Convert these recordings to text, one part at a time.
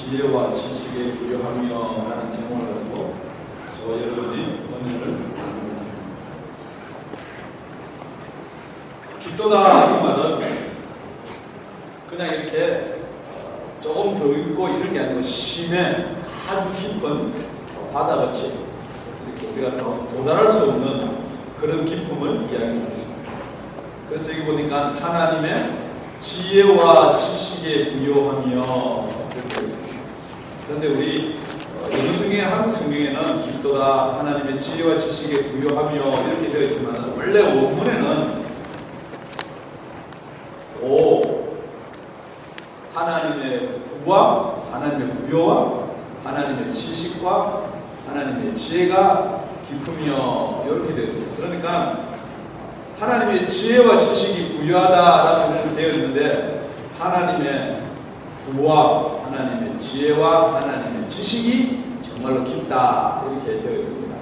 지혜와 지식에 부여하며 라는 제목을 가지고 저와 여러분이 은혜를 나눕니다. 깊도다 이 말은 그냥 이렇게 조금 더 있고 이런 게 아니고 심해 아주 깊은 바다같이 이렇게 우리가 도달할 수 없는 그런 깊음을 이야기하는 것입니다. 그래서 여기 보니까 하나님의 지혜와 지식에 부여하며 이렇게 되어 있습니다. 그런데 우리 영어 성경의 한국 성경에는 깊도다 하나님의 지혜와 지식에 부여하며 이렇게 되어 있지만 원래 원문에는 하나님의 부와 하나님의 부여와 하나님의 지식과 하나님의 지혜가 깊으며 이렇게 되어 있습니다. 그러니까 하나님의 지혜와 지식이 부유하다라고 되어 있는데 하나님의 부와 하나님의 지혜와 하나님의 지식이 정말로 깊다 이렇게 되어 있습니다.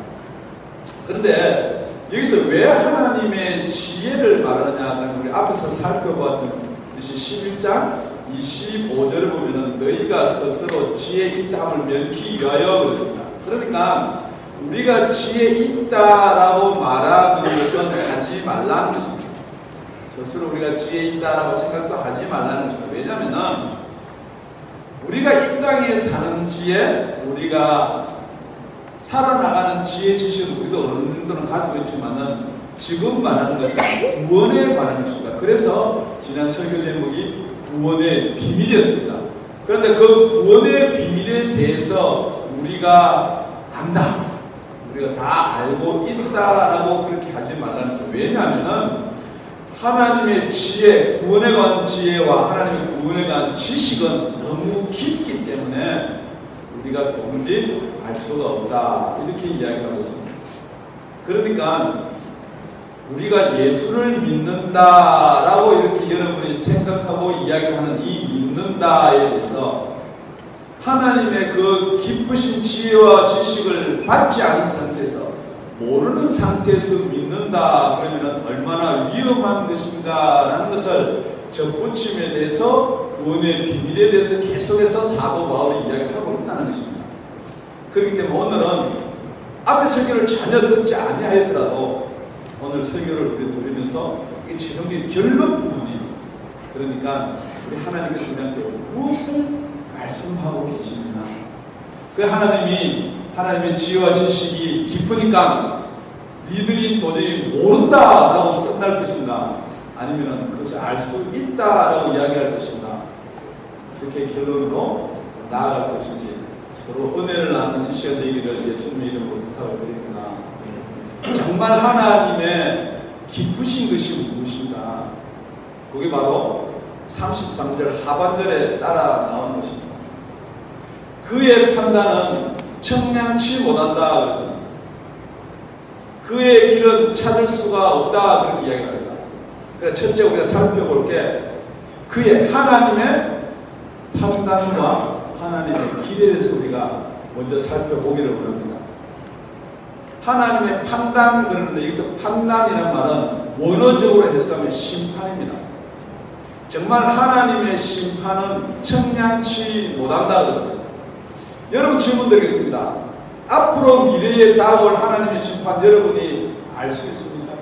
그런데 여기서 왜 하나님의 지혜를 말하느냐? 우리 앞에서 살펴봤듯이 11장 25절을 보면은 너희가 스스로 지혜 있다함을 면키 위하여 그랬습니다. 그러니까 우리가 지혜 있다라고 말하는 것은 하지 말라는 것입니다. 스스로 우리가 지혜 있다라고 생각도 하지 말라는 것입니다. 왜냐하면 우리가 이 땅에 사는 지혜, 우리가 살아나가는 지혜 지식은 우리도 어느 정도는 가지고 있지만은 지금 말하는 것은 구원에 관한 것입니다. 그래서 지난 설교 제목이 구원의 비밀이었습니다. 그런데 그 구원의 비밀에 대해서 우리가 안다, 우리가 다 알고 있다라고 그렇게 하지 말라는 거죠. 왜냐하면 하나님의 지혜, 구원에 관한 지혜와 하나님의 구원에 관한 지식은 너무 깊기 때문에 우리가 도무지 알 수가 없다 이렇게 이야기하고 있습니다. 그러니까 우리가 예수를 믿는다라고 이렇게 여러분이 생각하고 이야기하는 이 믿는다에 대해서 하나님의 그 깊으신 지혜와 지식을 받지 않은 상태에서 모르는 상태에서 믿는다 그러면 얼마나 위험한 것인가라는 것을 접붙임에 대해서 구원의 비밀에 대해서 계속해서 사도 바울이 이야기하고 있다는 것입니다. 그렇기 때문에 오늘은 앞의 설교를 전혀 듣지 아니하였더라도 오늘 설교를 우리 들으면서 이 최종적인 결론 부분이 그러니까 우리 하나님께서 우리한테 무엇을 말씀하고 계시느냐, 그 하나님의 지혜와 지식이 깊으니까 니들이 도저히 모른다라고 끝날 것인가, 아니면 그것을 알 수 있다라고 이야기할 것인가, 그렇게 결론으로 나아갈 것인지 서로 은혜를 나누는 이 시간 되기를 예수님의 이름으로 부탁을 드립니다. 정말 하나님의 깊으신 것이 무엇인가? 그게 바로 33절 하반절에 따라 나온 것입니다. 그의 판단은 청량치 못한다 그랬습니다. 그의 길은 찾을 수가 없다 그렇게 이야기합니다. 그래서 첫째 우리가 살펴볼 게 그의 하나님의 판단과 하나님의 길에 대해서 우리가 먼저 살펴보기를 원합니다. 하나님의 판단 그러는데 여기서 판단이란 말은 원어적으로 해석하면 심판입니다. 정말 하나님의 심판은 청량치 못한다 그랬습니다. 여러분 질문 드리겠습니다. 앞으로 미래에 다가올 하나님의 심판 여러분이 알 수 있습니까?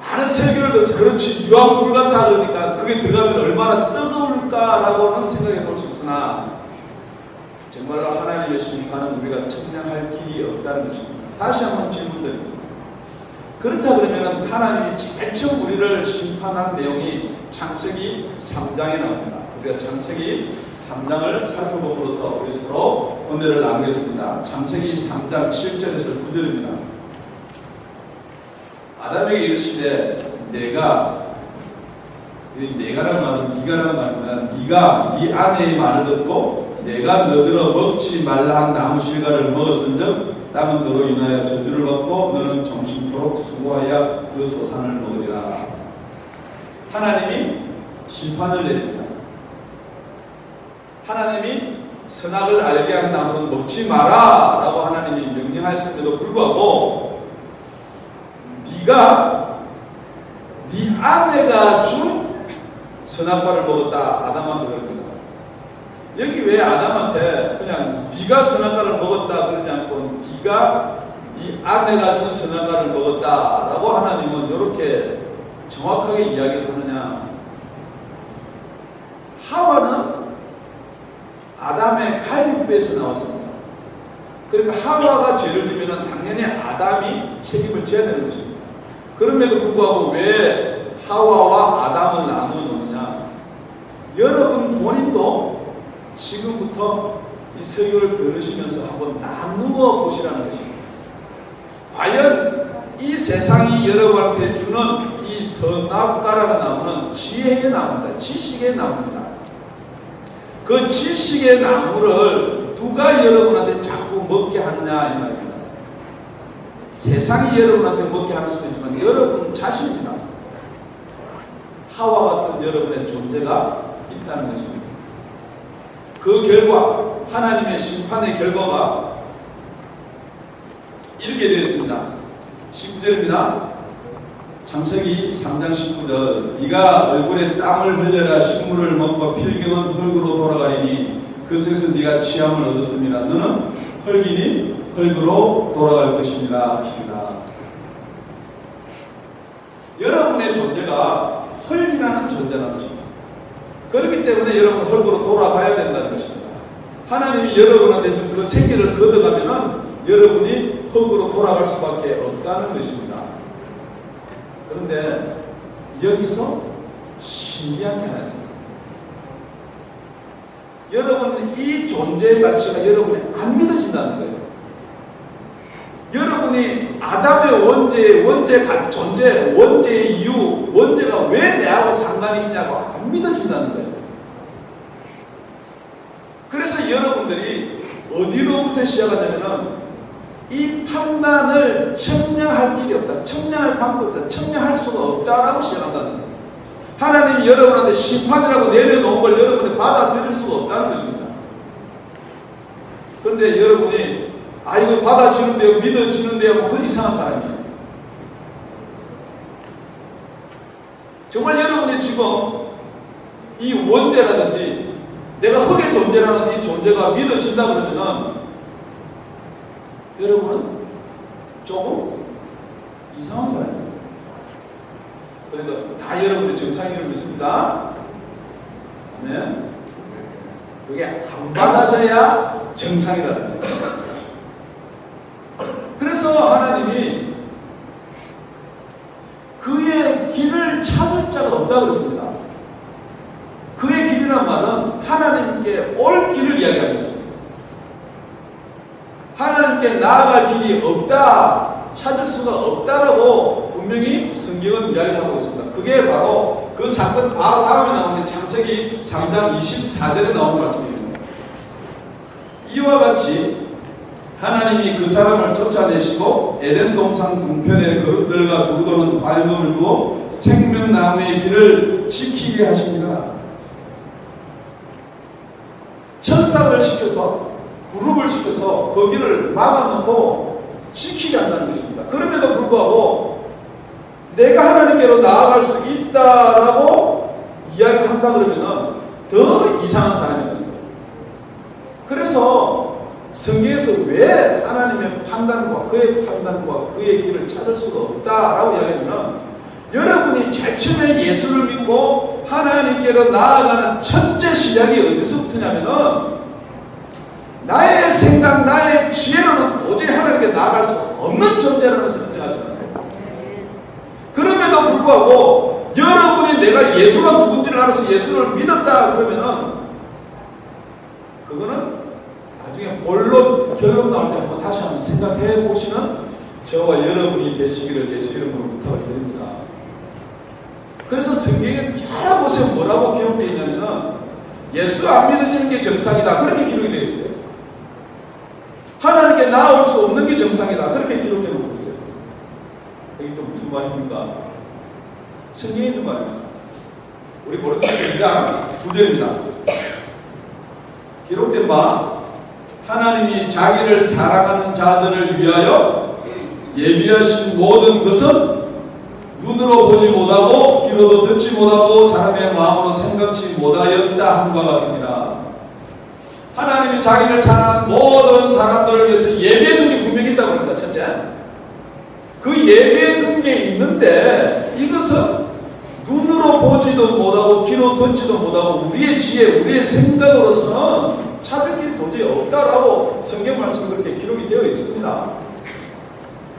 많은 설교를 들어서 그렇지 유황불 같아 그러니까 그게 들어가면 얼마나 뜨거울까라고는 생각해 볼 수 있으나 정말로 하나님의 심판은 우리가 청량할 길이 없다는 것입니다. 다시 한번 질문드립니다. 그렇다 그러면 하나님이 제일 처음 우리를 심판한 내용이 창세기 3장에 나옵니다. 우리가 창세기 3장을 살펴보고서 우리 서로 은혜를 나누겠습니다. 창세기 3장 7절에서 9절입니다. 아담에게 이르시되 내가라는 말은 네가라는 말입니다. 네가 네 아내의 말을 듣고 내가 너더러 먹지 말라 한 나무 실과를 먹었은즉 땅은 너로 인하여 저주를 받고 너는 정신토록 수고하여 그 소산을 먹으리라. 하나님이 심판을 내립니다. 하나님이 선악을 알게 하는 나무는 먹지 마라 라고 하나님이 명령하였음에도 불구하고 네가 네 아내가 준 선악과를 먹었다 아담한테 그럽니다. 여기 왜 아담한테 그냥 네가 선악과를 먹었다 그러지 않고 네가 이 아내가 준 선악과를 먹었다라고 하나님은 이렇게 정확하게 이야기를 하느냐? 하와는 아담의 갈비뼈에서 나왔습니다. 그러니까 하와가 죄를 지면 당연히 아담이 책임을 져야 되는 것입니다. 그럼에도 불구하고 왜 하와와 아담을 나누느냐? 여러분 본인도 지금부터 이 설교를 들으시면서 한번 나누어 보시라는 것입니다. 과연 이 세상이 여러분한테 주는 이 선악과라는 나무는 지혜의 나무입니다. 지식의 나무입니다. 그 지식의 나무를 누가 여러분한테 자꾸 먹게 하느냐 이 말입니다. 세상이 여러분한테 먹게 할 수도 있지만 여러분 자신입니다. 하와 같은 여러분의 존재가 있다는 것입니다. 그 결과 하나님의 심판의 결과가 이렇게 되어 있습니다. 19절입니다. 창세기 3장 19절 네가 얼굴에 땀을 흘려라 식물을 먹고 필경은 흙으로 돌아가리니 그 속에서 네가 취함을 얻었습니다. 너는 흙이니 흙으로 돌아갈 것입니다. 하십니다. 여러분의 존재가 흙이라는 존재라는 것입니다. 그렇기 때문에 여러분 흙으로 돌아가야 된다는 것입니다. 하나님이 여러분한테 준 그 생기를 걷어가면은 여러분이 흙으로 돌아갈 수밖에 없다는 것입니다. 그런데 여기서 신기한 게 하나 있습니다. 여러분 이 존재의 가치가 여러분이 안 믿어진다는 거예요. 여러분이 아담의 원죄 존재, 원죄의 이유, 원죄가 왜 내하고 상관이 있냐고 안 믿어진다는 거예요. 그래서 여러분들이 어디로부터 시작하냐면은 이 판단을 청량할 길이 없다. 청량할 방법이 없다. 청량할 수가 없다라고 시작한다는 거예요. 하나님이 여러분한테 심판이라고 내려놓은 걸 여러분이 받아들일 수가 없다는 것입니다. 그런데 여러분이 이거 받아지는데요, 믿어지는데요, 뭐 그건 이상한 사람이에요. 정말 여러분이 지금 이 원죄라든지 내가 흙의 존재라는 이 존재가 믿어진다 그러면은 여러분은 조금 이상한 사람이에요. 그러니까 다 여러분이 정상인을 믿습니다. 네. 그게 안 받아져야 정상이라는 거예요. 그래서 하나님이 그의 길을 찾을 자가 없다고 그랬습니다. 그의 길이란 말은 하나님께 올 길을 이야기하는 것입니다. 하나님께 나아갈 길이 없다, 찾을 수가 없다라고 분명히 성경은 이야기하고 있습니다. 그게 바로 그 사건 바로 다음에 나오는 창세기 3장 24절에 나오는 말씀입니다. 이와 같이 하나님이 그 사람을 쫓아내시고 에덴 동산 동편에 그릇들과 두고도는 활금을 두어 생명나무의 길을 지키게 하십니다. 천사를 시켜서 무릎을 시켜서 거기를 막아놓고 지키게 한다는 것입니다. 그럼에도 불구하고 내가 하나님께로 나아갈 수 있다라고 이야기를 한다 그러면은 더 이상한 사람이라는 거예요. 그래서 성경에서 왜 하나님의 판단과 그의 길을 찾을 수가 없다라고 이야기하면 여러분이 제일 처음에 예수를 믿고 하나님께로 나아가는 첫째 시작이 어디서부터냐면은 나의 생각, 나의 지혜로는 도저히 하나님께 나아갈 수 없는 존재라는 것을 인정하셔야 돼요. 그럼에도 불구하고 여러분이 내가 예수가 누군지를 알아서 예수를 믿었다 그러면은 그거는 나중에 결론 나올 때 한번 다시 한번 생각해 보시는 저와 여러분이 되시기를 예수 이름으로 부탁을 드립니다. 그래서 성경에 여러 곳에 뭐라고 기록되어 있냐면은 예수 안 믿어지는 게 정상이다 그렇게 기록이 되어 있어요. 하나님께 나올 수 없는 게 정상이다 그렇게 기록해 놓고 있어요. 이게 또 무슨 말입니까? 성경에 있는 말입니다. 우리 고린도서 2장 9절입니다. 기록된 바 하나님이 자기를 사랑하는 자들을 위하여 예비하신 모든 것은 눈으로 보지 못하고 귀로도 듣지 못하고 사람의 마음으로 생각지 못하였다 함과 같으니라. 하나님이 자기를 사랑한 모든 사람들을 위해서 예배해 둔 게 분명히 있다고 합니다. 첫째, 그 예배해 둔 게 있는데 이것은 눈으로 보지도 못하고 귀로 듣지도 못하고 우리의 지혜, 우리의 생각으로서는 찾을 길이 도저히 없다라고 성경 말씀 그렇게 기록이 되어 있습니다.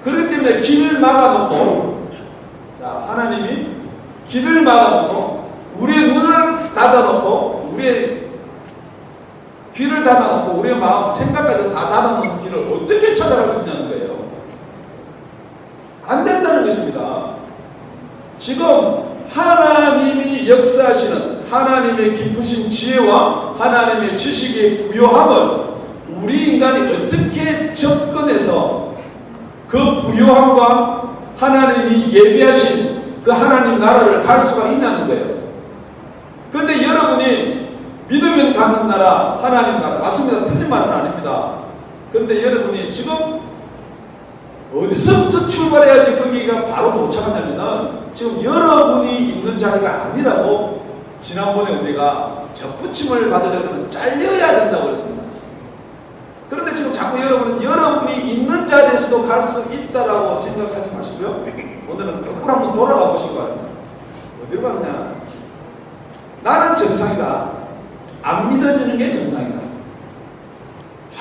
그렇기 때문에 길을 막아놓고, 자, 하나님이 길을 막아놓고 우리의 눈을 닫아놓고 우리의 귀를 닫아놓고 우리의 마음, 생각까지 다 닫아놓은 길을 어떻게 찾아갈 수 있냐는 거예요. 안 된다는 것입니다. 지금 하나님이 역사하시는 하나님의 깊으신 지혜와 하나님의 지식의 부요함을 우리 인간이 어떻게 접근해서 그 부요함과 하나님이 예비하신 그 하나님 나라를 갈 수가 있냐는 거예요. 그런데 여러분이 믿으면 가는 나라, 하나님 나라, 맞습니다. 틀린 말은 아닙니다. 그런데 여러분이 지금 어디서부터 출발해야지 거기가 바로 도착하냐면은 지금 여러분이 있는 자리가 아니라고 지난번에 우리가 접붙임을 받으려면 잘려야 된다고 했습니다. 그런데 지금 자꾸 여러분은 여러분이 있는 자리에서도 갈 수 있다라고 생각하지 마시고요. 오늘은 거꾸로 한번 돌아가 보시기 바랍니다. 어디로 가느냐? 나는 정상이다. 안 믿어지는 게 정상이다.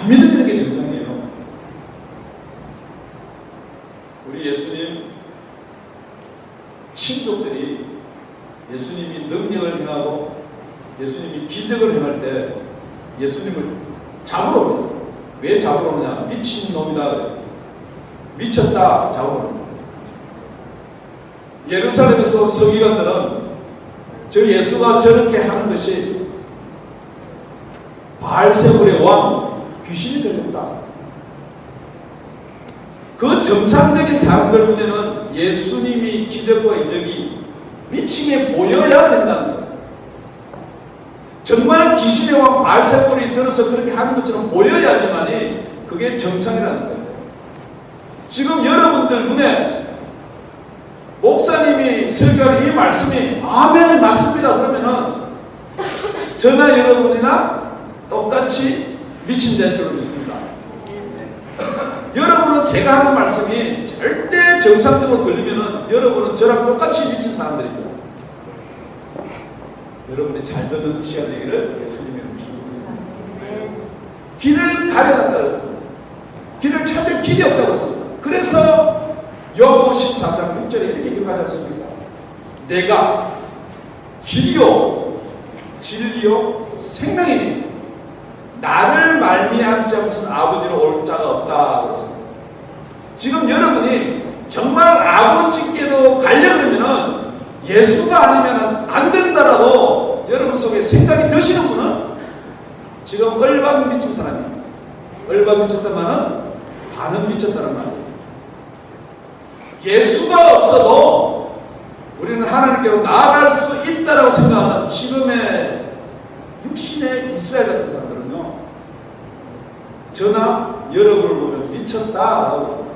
안 믿어지는 게 정상이에요. 우리 예수님 친족들이 예수님이 능력을 행하고 예수님이 기적을 행할 때 예수님을 잡으러 오냐? 왜 잡으러 오냐? 미친 놈이다. 미쳤다. 잡으러 오냐? 예루살렘에서 온 서기관들은 저 예수가 저렇게 하는 것이 바알세불의 왕 귀신이 들렸다. 그 정상적인 사람들 눈에는 예수님이 기적과 이적이 미치게 보여야 된다는 거예요. 정말 귀신의 왕 바알세불이 들어서 그렇게 하는 것처럼 보여야지만이 그게 정상이라는 거예요. 지금 여러분들 눈에 목사님이 설교하는 이 말씀이 아멘 맞습니다 그러면은 저나 여러분이나 똑같이 미친 자인 줄 믿습니다. 여러분은 제가 하는 말씀이 절대 정상적으로 들리면은 여러분은 저랑 똑같이 미친 사람들입니다. 여러분이 잘 듣는 시간 되기를 예수님의 축복합니다. 길을 가려놨다고 했습니다. 길을 찾을 길이 없다고 했습니다. 그래서 요한복음 14장 6절에 이렇게 기록하지 않습니까? 내가 길이요 진리요 생명이니 나를 말미암지 않고서는 아버지로 올 자가 없다고 했습니다. 지금 여러분이 정말 아버지께로 가려고 하면은 예수가 아니면 안 된다라고 여러분 속에 생각이 드시는 분은 지금 얼반 미친 사람이에요. 얼반 미쳤단 말은 반은 미쳤다는 말이에요. 예수가 없어도 우리는 하나님께로 나아갈 수 있다라고 생각하는 지금의 육신의 이스라엘 같은 사람들은요, 저나 여러분을 보면 미쳤다라고.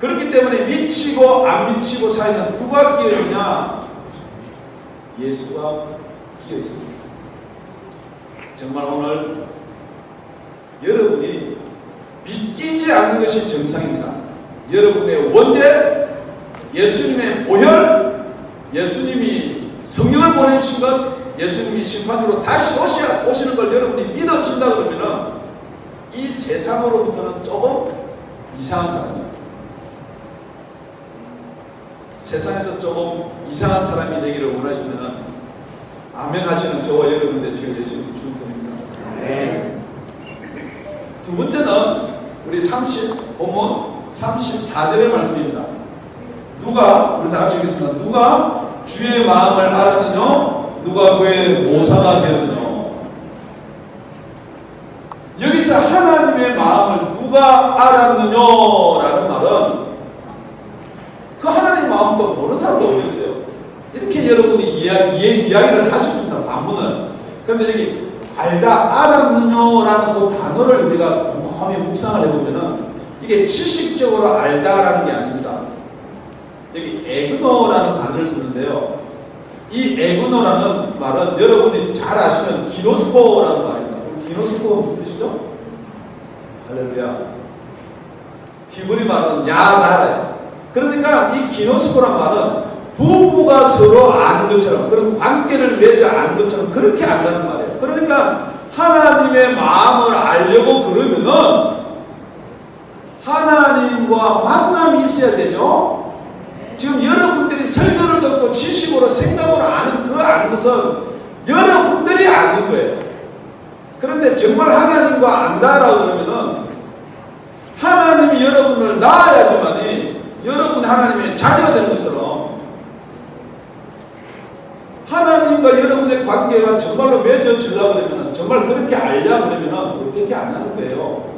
그렇기 때문에 미치고 안 미치고 사이는 누가 끼어있냐? 예수가 끼어있습니다. 정말 오늘 여러분이 믿기지 않는 것이 정상입니다. 여러분의 원죄, 예수님의 보혈, 예수님이 성령을 보내주신 것, 예수님이 심판으로 다시 오시는 걸 여러분이 믿어진다 그러면은 이 세상으로부터는 조금 이상한 사람이에요. 세상에서 조금 이상한 사람이 되기를 원하시면은 아멘 하시는 저와 여러분 되시길 예수님 축복합니다. 네. 두 번째는 우리 본문 34절의 말씀입니다. 누가, 우리 다 같이 읽겠습니다. 누가 주의 마음을 알았느냐? 누가 그의 모사가 되었느냐? 여기서 하나님의 마음을 누가 알았느냐라는 말은 그 하나님의 마음도 모르는 사람도 어디 있어요? 이렇게 여러분이 이야기를 하십니다. 반문을. 그런데 여기 알다, 알았느냐라는 그 단어를 우리가 곰곰이 묵상을 해보면은 이게 지식적으로 알다라는 게 아닙니다. 여기 에그노라는 단어를 쓰는데요. 이 에그노라는 말은 여러분이 잘 아시는 기노스코라는 말입니다. 기노스코가 무슨 뜻이죠? 할렐루야. 히브리 말은 야나라예요. 그러니까 이 기노스코란 말은 부부가 서로 아는 것처럼, 그런 관계를 맺어 아는 것처럼 그렇게 안다는 말이에요. 그러니까 하나님의 마음을 알려고 그러면은 하나님과 만남이 있어야 되죠. 지금 여러분들이 설교를 듣고 지식으로 생각으로 아는 그 아는 것은 여러분들이 아는 거예요. 그런데 정말 하나님과 안다라고 그러면은 하나님이 여러분을 낳아야지만이 여러분 하나님의 자녀가 되는 것처럼 하나님과 여러분의 관계가 정말로 맺어지려고 그러면 정말 그렇게 알려고 그러면 어떻게 안 하는 거예요.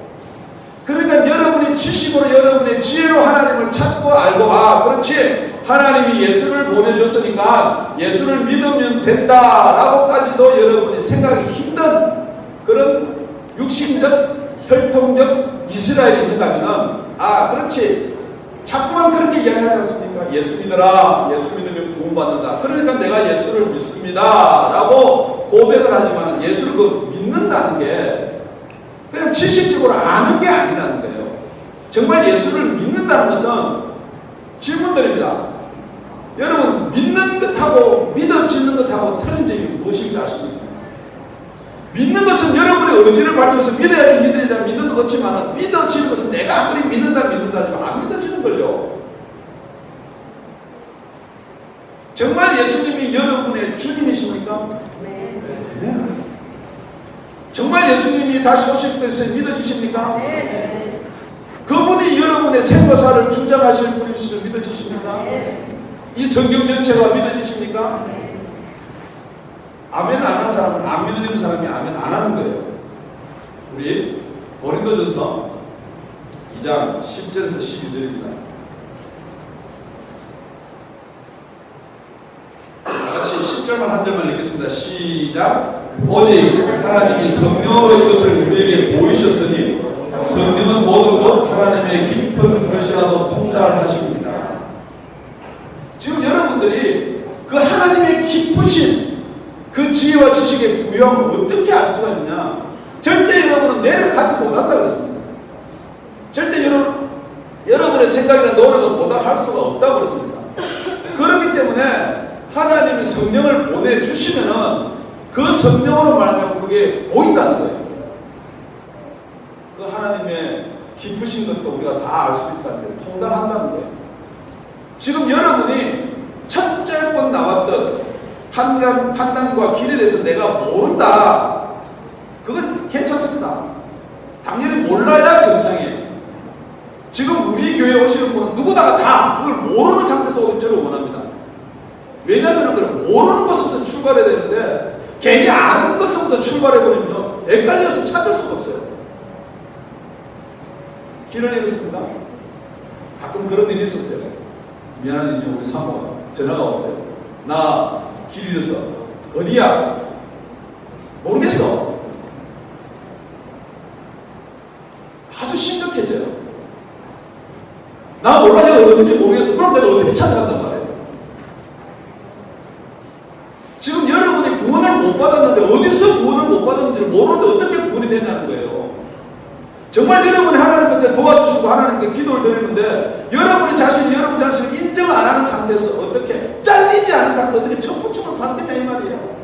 그러니까 여러분이 지식으로 여러분의 지혜로 하나님을 찾고 알고 그렇지 하나님이 예수를 보내줬으니까 예수를 믿으면 된다라고까지도 여러분이 생각이 힘든 그런 육신적 혈통적 이스라엘이 있는가 하면은 그렇지 자꾸만 그렇게 이야기하지 않습니까? 예수 믿어라. 예수 믿으면 구원받는다. 그러니까 내가 예수를 믿습니다 라고 고백을 하지만 예수를 믿는다는 게 그냥 지식적으로 아는 게 아니라는 거예요. 정말 예수를 믿는다는 것은 질문드립니다. 여러분 믿는 것하고 믿어지는 것하고 틀린 점이 무엇인지 아십니까? 믿는 것은 여러분의 의지를 밝혀서 믿어야지 믿는 것 같지만 믿어지는 것은 내가 아무리 믿는다 하지만 안 믿어지는 걸요. 정말 예수님이 여러분의 주님이십니까? 네. 정말 예수님이 다시 오실 것을 믿어지십니까? 네. 그분이 여러분의 생사를 주장하실 분이시를 믿어지십니까? 네. 이 성경 전체가 믿어지십니까? 네. 아멘 안 하는 사람은 안 믿어지는 사람이 아멘 안 하는 거예요. 우리 고린도전서 2장 10절에서 12절입니다. 같이 10절만 한 절만 읽겠습니다. 시작. 오직 하나님이 성령으로 이것을 우리에게 보이셨으니 성령은 모든 것 하나님의 깊은 것이라도 통달하십니다. 지금 여러분들이 그 하나님의 깊으신 그 지혜와 지식의 부여함을 어떻게 알 수가 있냐? 절대 여러분은 내려가지 못한다 그랬습니다. 절대 여러분의 생각이나 노력을 도달할 수가 없다고 그랬습니다. 그렇기 때문에 하나님이 성령을 보내주시면은 그 성령으로 말하면 그게 보인다는 거예요. 그 하나님의 깊으신 것도 우리가 다 알 수 있다는 거예요. 통달한다는 거예요. 지금 여러분이 첫째 번 나왔던 판단과 길에 대해서 내가 모른다. 그건 괜찮습니다. 당연히 몰라야 정상이에요. 지금 우리 교회에 오시는 분은 누구다가 다 그걸 모르는 상태에서 오길 저를 원합니다. 왜냐하면 그럼 모르는 것에서 출발해야 되는데 괜히 아는 것부터 출발해버리면 헷갈려서 찾을 수가 없어요. 길을 잃었습니다. 가끔 그런 일이 있었어요. 미안한 일이 우리 사모가 전화가 왔어요. 나 길 잃었어. 어디야? 모르겠어. 아주 심각해져요. 나 몰라요. 어딘지 모르겠어. 그럼 내가 어떻게 찾아간단 말이에요. 지금 여러분이 구원을 못 받았는데 어디서 구원을 못 받았는지를 모르는데 어떻게 구원이 되냐는 거예요. 정말 여러분이 하나님한테 도와주시고 하나님께 기도를 드리는데 여러분 자신을 인정 안 하는 상태에서 어떻게 잘리지 않은 상태에서 어떻게 첫부침을 받겠냐 이 말이에요.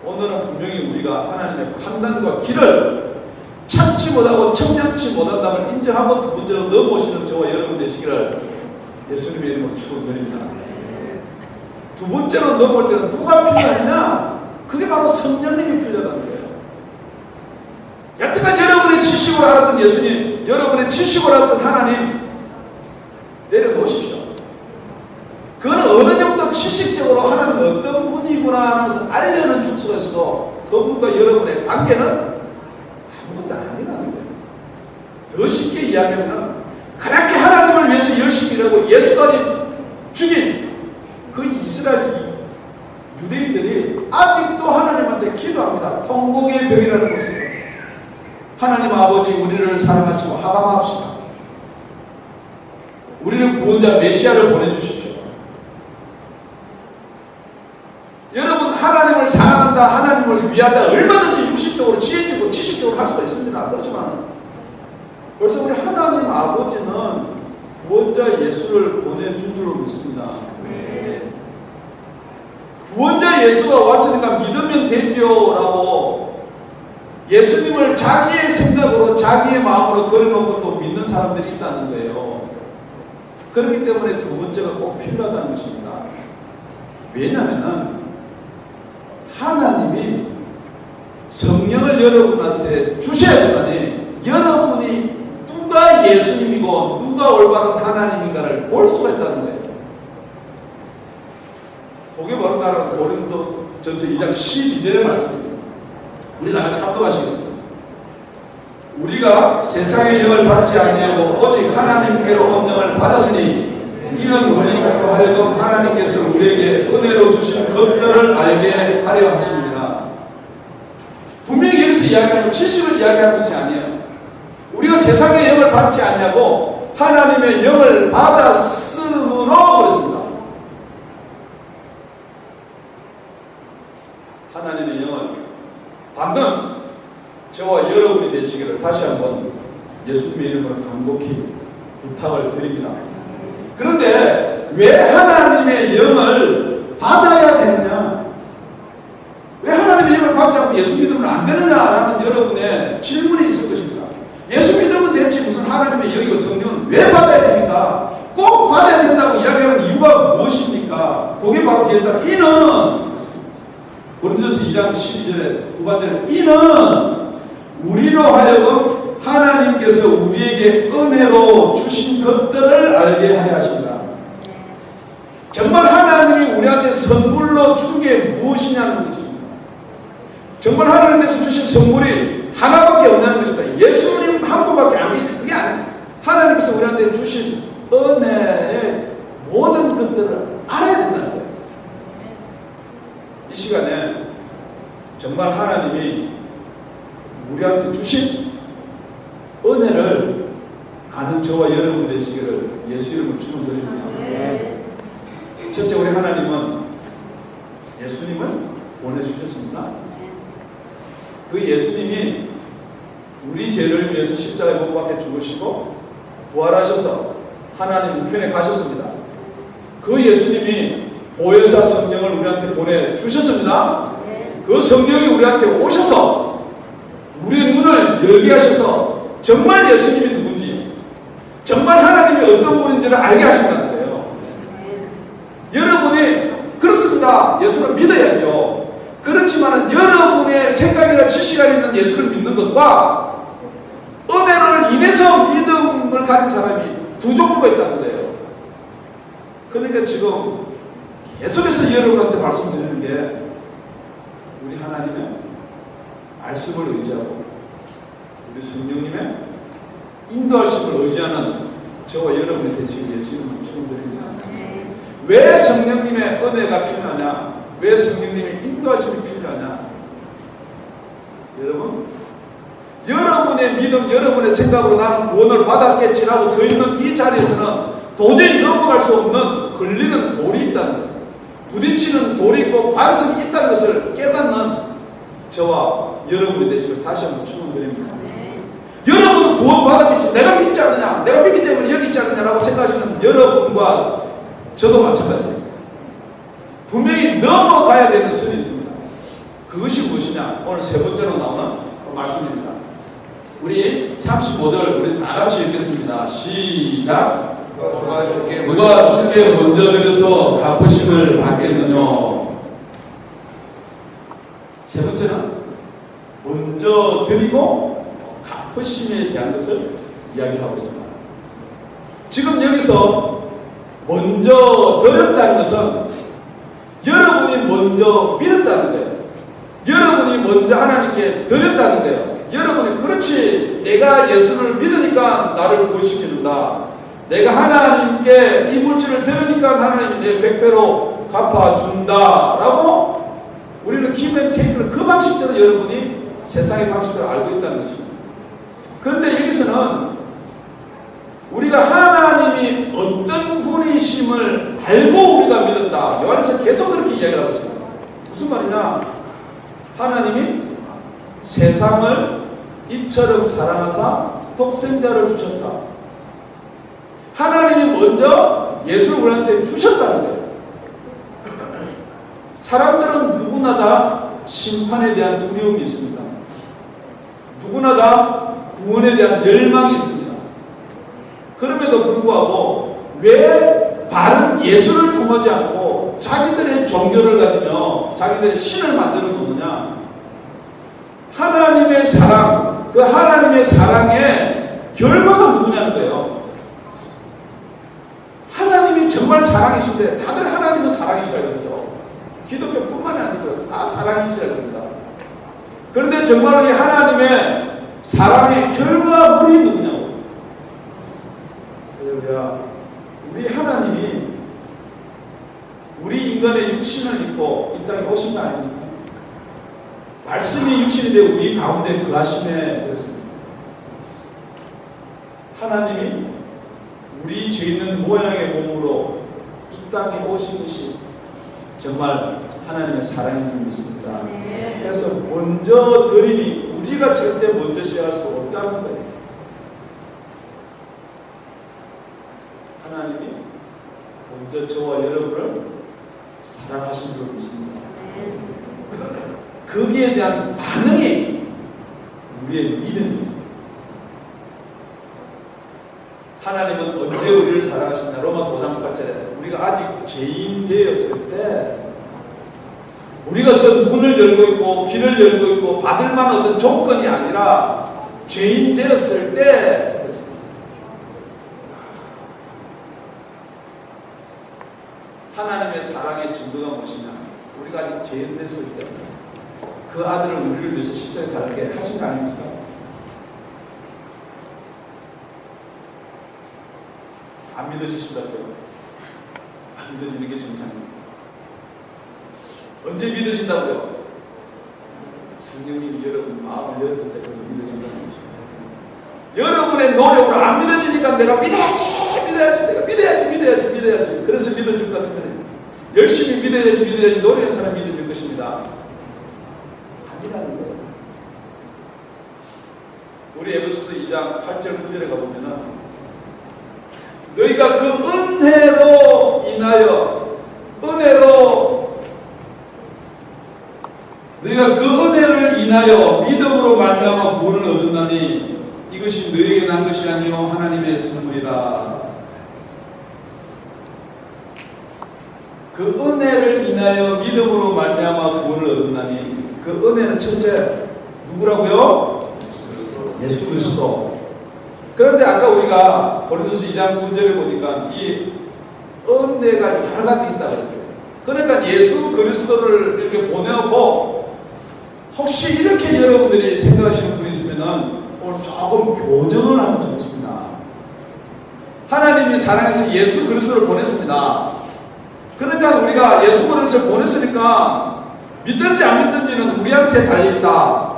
오늘은 분명히 우리가 하나님의 판단과 길을 참지 못하고 청량치 못한다면 인정하고 두 번째로 넘어오시는 저와 여러분 되시기를 예수님의 이름으로 축원드립니다. 두 번째로 넘어올 때는 누가 필요하냐? 그게 바로 성령님이 필요하다는 거예요. 여태까지 여러분의 지식으로 알았던 예수님, 여러분의 지식으로 알았던 하나님 내려놓으십시오. 그건 어느 정도 지식적으로 하나님 어떤 분이구나 하면서 알려는 줄 수가 있어도 그분과 여러분의 관계는 아무것도 아니라는 거예요. 더 쉽게 이야기하면 그렇게 하나님을 위해서 열심히 일하고 예수까지 죽인 그 이스라엘 유대인들이 아직도 하나님한테 기도합니다. 통곡의 벽이라는 곳에서 하나님 아버지 우리를 사랑하시고 하감하옵시사. 우리를 구원자 메시아를 보내주십시오. 여러분 하나님을 사랑한다, 하나님을 위한다, 얼마든지 육신적으로 지혜적으로 할 수가 있습니다. 그렇지만 벌써 우리 하나님 아버지는 구원자 예수를 보내준 줄로 믿습니다. 구원자 예수가 왔으니까 믿으면 되지요 라고 예수님을 자기의 생각으로 자기의 마음으로 그려놓고 또 믿는 사람들이 있다는 거예요. 그렇기 때문에 두 번째가 꼭 필요하다는 것입니다. 왜냐하면 하나님이 성령을 여러분한테 주셔야지만이 여러분이 누가 예수님이고 누가 올바른 하나님인가를 볼 수가 있다는 거예요. 그게 바로 나라는 고린도전서 2장 12절의 말씀입니다. 우리 다 같이 합독하시겠습니다. 우리가 세상의 영을 받지 아니하고 오직 하나님께로 온 영을 받았으니 이는 우리로 하여금 하나님께서 우리에게 은혜로 주신 것들을 알게 하려 하십니다. 분명히 여기서 이야기하는 지식을 이야기하는 것이 아니에요. 우리가 세상의 영을 받지 아니하고 하나님의 영을 받았으므로 그랬습니다. 하나님의 영을 받는 저와 여러분이 되시기를 다시 한번 예수님의 이름으로 간곡히 부탁을 드립니다. 그런데 왜 하나님의 영을 받아야 되느냐? 왜 하나님의 영을 받지 않고 예수 믿으면 안 되느냐라는 여러분의 질문이 있을 것입니다. 예수 믿으면 됐지 무슨 하나님의 영이고 성령은 왜 받아야 됩니까? 꼭 받아야 된다고 이야기하는 이유가 무엇입니까? 그게 바로 뒤에 따른 이는 고린도전서 2장 12절에 후반절에 이는 우리로 하여금 하나님께서 우리에게 은혜로 주신 것들을 알게 하려 하십니다. 정말 하나님이 우리한테 선물로 준 게 무엇이냐는 것입니다. 정말 하나님께서 주신 선물이 하나밖에 없다는 것이다. 예수님 한 분밖에 안 계시다. 그게 아니에요. 하나님께서 우리한테 주신 은혜의 모든 것들을 알아야 된다는 거예요. 이 시간에 정말 하나님이 우리한테 주신 은혜를 아는 저와 여러분 되시기를 예수 이름으로 축원드립니다. 첫째, 우리 하나님은 예수님을 보내주셨습니다. 그 예수님이 우리 죄를 위해서 십자가에 못 박혀 죽으시고 부활하셔서 하나님 우편에 가셨습니다. 그 예수님이 보혜사 성령을 우리한테 보내주셨습니다. 그 성령이 우리한테 오셔서 우리의 눈을 열게 하셔서 정말 예수님이 누군지 정말 하나님이 어떤 분인지를 알게 하신다는 거예요. 여러분이 그렇습니다. 예수를 믿어야죠. 그렇지만 여러분의 생각이나 지식 안에 있는 예수를 믿는 것과 은혜를 인해서 믿음을 가진 사람이 두 종류가 있다는 거예요. 그러니까 지금 계속해서 여러분한테 말씀드리는 게 우리 하나님의 말씀을 의지하고 우리 성령님의 인도하심을 의지하는 저와 여러분의 되시길 예수 이름으로 축원드립니다. 왜 성령님의 은혜가 필요하냐? 왜 성령님의 인도하심이 필요하냐? 여러분, 여러분의 믿음, 여러분의 생각으로 나는 구원을 받았겠지라고 서 있는 이 자리에서는 도저히 넘어갈 수 없는 걸리는 돌이 있다는 거예요. 부딪히는 돌이 있고 반석이 있다는 것을 깨닫는 저와 여러분이 되시길 다시 한번 축원드립니다. 여러분은 구원 받았겠지, 내가 믿지 않느냐, 내가 믿기 때문에 여기 있지 않느냐라고 생각하시는 여러분과 저도 마찬가지예요. 분명히 넘어가야 되는 선이 있습니다. 그것이 무엇이냐? 오늘 세 번째로 나오는 말씀입니다. 우리 35절 우리 다 같이 읽겠습니다. 시작. 누가 주께 먼저 드려서 갚으심을 받겠느냐? 세 번째는 먼저 드리고 갚으심에 대한 것을 이야기하고 있습니다. 지금 여기서 먼저 드렸다는 것은 여러분이 먼저 믿었다는 거예요. 여러분이 먼저 하나님께 드렸다는 거예요. 여러분이 그렇지, 내가 예수를 믿으니까 나를 구원시켜준다, 내가 하나님께 이 물질을 드리니까 하나님이 내 100배로 갚아준다 라고 우리는 기브앤테이크를 그 방식대로 여러분이 세상의 방식대로 알고 있다는 것입니다. 그런데 여기서는 우리가 하나님이 어떤 분이심을 알고 우리가 믿었다. 요한에서 계속 그렇게 이야기를 하고 있습니다. 무슨 말이냐? 하나님이 세상을 이처럼 사랑하사 독생자를 주셨다. 하나님이 먼저 예수를 우리한테 주셨다는 거예요. 사람들은 누구나 다 심판에 대한 두려움이 있습니다. 누구나 다 구원에 대한 열망이 있습니다. 그럼에도 불구하고 왜 바른 예수를 통하지 않고 자기들의 종교를 가지며 자기들의 신을 만들어 놓느냐? 하나님의 사랑, 그 하나님의 사랑의 결과가 누구냐는 거예요. 하나님이 정말 사랑이신데 다들 하나님은 사랑이셔야 되죠. 기독교뿐만이 아니고 다 사랑이셔야 됩니다. 그런데 정말 이 하나님의 사랑의 결과물이 누구냐고. 우리 하나님이 우리 인간의 육신을 입고 이 땅에 오신 거 아닙니까? 말씀이 육신이 되어 우리 가운데 거하심에 그렇습니다. 하나님이 우리 죄 있는 모양의 몸으로 이 땅에 오신 것이 정말 하나님의 사랑인 믿습니다. 그래서 먼저 드림이 우리가 절대 먼저 시작할 수 없다는 거예요. 하나님이 먼저 저와 여러분을 사랑하신 줄 믿습니다. 거기에 대한 반응이 우리의 믿음입니다. 하나님은 언제 우리를 사랑하시냐? 로마서 5장 8절에 우리가 아직 죄인 되었을 때 우리가 어떤 문을 열고 있고 길을 열고 있고 받을 만한 어떤 조건이 아니라 죄인 되었을 때 하나님의 사랑의 증거가 무엇이냐? 우리가 아직 죄인 됐을 때 그 아들을 우리를 위해서 십자가에 달게 하신 거 아닙니까? 안 믿어지신다고요? 안 믿어지는 게 정상입니다. 언제 믿어진다고요? 성령님이 여러분 마음을 열었을 때 그거 믿어진다는 것입니다. 여러분의 노력으로 안 믿어지니까 내가 믿어야지. 그래서 믿어질 것 같으면 열심히 믿어야지 노력한 사람이 믿어질 것입니다. 아니라는 거예요. 우리 에베소 2장 8절 9절에 가보면은 너희가 그 은혜로 인하여 너희가 그 은혜를 인하여 믿음으로 말미암아 구원을 얻었나니 이것이 너희에게 난 것이 아니요 하나님의 선물이라. 그 은혜를 인하여 믿음으로 말미암아 구원을 얻었나니 그 은혜는 첫째 누구라고요? 예수 그리스도. 그런데 아까 우리가 고린도서 2장 9절에 보니까 이 은혜가 여러 가지 있다고 했어요. 그러니까 예수 그리스도를 이렇게 보내놓고 혹시 이렇게 여러분들이 생각하시는 분이 있으면은 오늘 조금 교정을 하면 좋겠습니다. 하나님이 사랑해서 예수 그리스도를 보냈습니다. 그러니까 우리가 예수 그리스도를 보냈으니까 믿든지 안 믿든지는 우리한테 달려있다.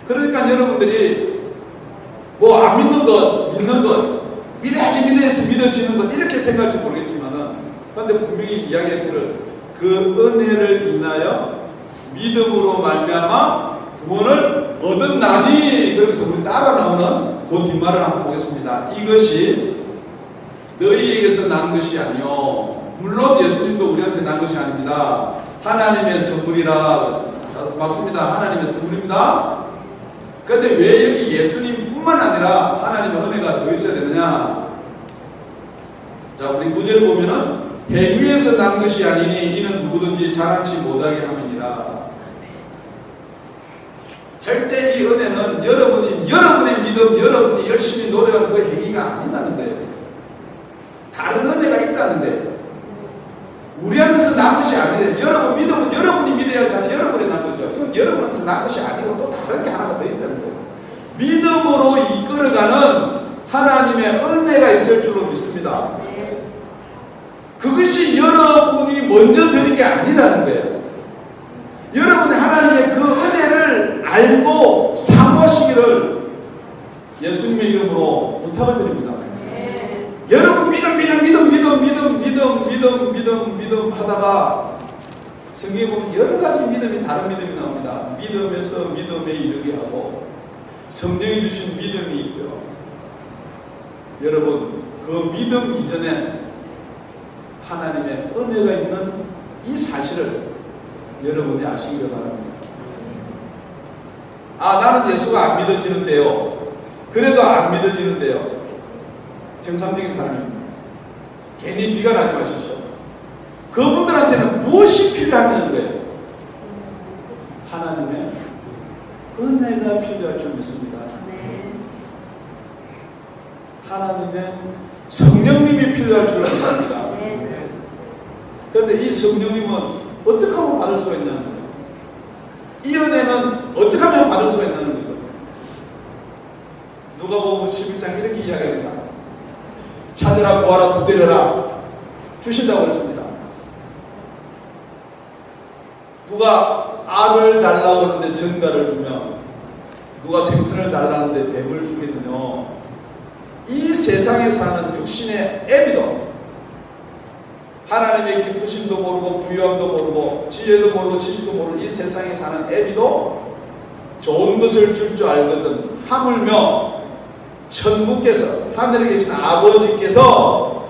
그러니까 여러분들이 뭐 안 믿는 것, 믿는 것, 믿어야지 믿어지는 것 이렇게 생각할지 모르겠지만은 그런데 분명히 이야기하기를 그 은혜를 인하여 믿음으로 말미암아 구원을 얻었나니. 그러면서 우리 따라 나오는 그 뒷말을 한번 보겠습니다. 이것이 너희에게서 난 것이 아니요 물론 예수님도 우리한테 난 것이 아닙니다. 하나님의 선물이라. 맞습니다. 하나님의 선물입니다. 그런데 왜 여기 예수님뿐만 아니라 하나님의 은혜가 더 있어야 되느냐? 자, 우리 9절에 보면은 행위에서 난 것이 아니니 이는 누구든지 자랑치 못하게 함이니라. 절대 이 은혜는 여러분의 믿음, 여러분이 열심히 노력하는 그 행위가 아니라는 거예요. 다른 은혜가 있다는 거예요. 우리한테서 난 것이 아니래. 여러분 믿음은 여러분이 믿어야지 하는 여러분이 난 거죠. 이건 여러분한테서 난 것이 아니고 또 다른 게 하나가 더 있다는 거예요. 믿음으로 이끌어가는 하나님의 은혜가 있을 줄로 믿습니다. 그것이 여러분이 먼저 드린 게 아니라는 거예요. 여러분이 하나님의 그 은혜를 알고 사모하시기를 예수님의 이름으로 부탁을 드립니다. 여러분 믿음 하다가 성경에 보면 여러 가지 믿음이 다른 믿음이 나옵니다. 믿음에서 믿음에 이르게 하고 성령이 주신 믿음이 있고요. 여러분, 그 믿음 이전에 하나님의 은혜가 있는 이 사실을 여러분이 아시기를 바랍니다. 아, 나는 예수가 안 믿어지는데요. 그래도 안 믿어지는데요. 정상적인 사람입니다. 괜히 비관하지 마십시오. 그분들한테는 무엇이 필요하냐는 거예요. 하나님의 은혜가 필요할 줄 믿습니다. 하나님의 성령님이 필요할 줄 믿습니다. 그런데 이 성령님은 어떻게 하면 받을 수가 있냐는 거예요. 이 은혜는 어떻게 하면 받을 수가 있냐는 거죠. 누가복음 11장 이렇게 이야기합니다. 찾으라, 구하라, 두드려라 주신다고 했습니다. 누가 알을 달라고 하는데 전갈을 주며 누가 생선을 달라는데 뱀을 주겠느냐. 이 세상에 사는 육신의 애비도 하나님의 기쁘심도 모르고 부유함도 모르고 지혜도 모르고 지식도 모르고 이 세상에 사는 애비도 좋은 것을 줄 줄 알거든 하물며 천국께서 하늘에 계신 아버지께서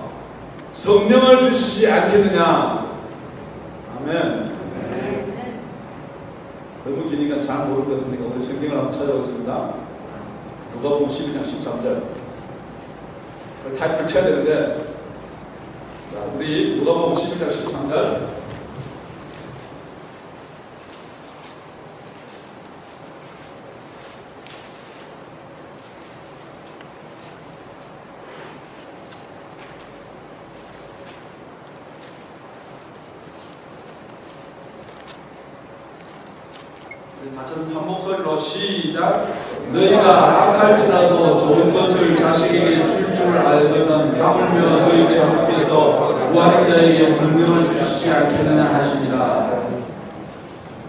성령을 주시지 않겠느냐. 아멘. 너무 기니까 잘 모를 것 같으니까 우리 성경을 한번 찾아보겠습니다. 누가복음 12장 13절 타이틀을 쳐야 되는데, 자, 우리 누가복음 12장 13절 맞춰서 한 목소리로 시작. 너희가 악할지라도 좋은 것을 자식에게 줄 줄 알거든 하물며 너희 천국께서 구하는 자에게 성령을 주시지 않겠느냐 하시니라.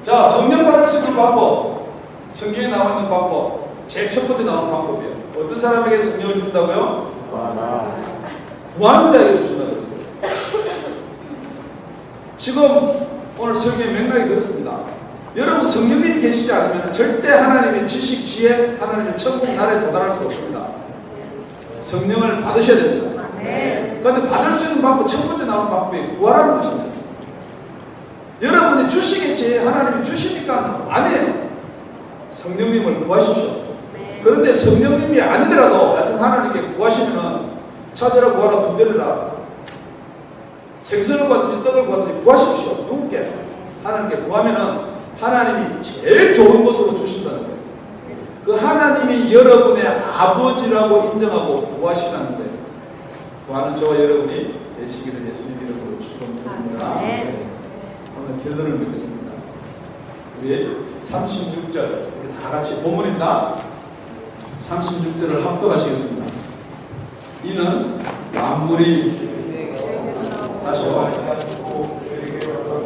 자, 성령 받을 수 있는 방법, 성경에 나와 있는 방법, 제일 첫 번째 나오는 방법이에요. 어떤 사람에게 성령을 준다고요? 구하는 자에게 주신다고 그랬어요. 지금 오늘 설교의 맥락이 그렇습니다. 여러분, 성령님이 계시지 않으면 절대 하나님의 지식, 지혜, 하나님의 천국 나라에 도달할 수 없습니다. 성령을 받으셔야 됩니다. 그런데 받을 수 있는 방법, 첫 번째 나오는 방법이 구하라는 것입니다. 여러분이 주시겠지, 하나님이 주시니까 아니에요. 성령님을 구하십시오. 그런데 성령님이 아니더라도 하여튼 하나님께 구하시면 찾으라, 구하라, 두드려라. 생선을 구하든지 떡을 구하든지 구하십시오. 누구께? 하나님께 구하면은 하나님이 제일 좋은 것으로 주신다는 거예요. 그 하나님이 여러분의 아버지라고 인정하고 구하시는데, 구하는 저와 여러분이 되시기를 예수님 이름으로 축원드립니다. 오늘 결론을 맺겠습니다. 우리 36절 우리 다 같이 본문입니다. 36절을 합독하시겠습니다. 이는 만물이 다시요.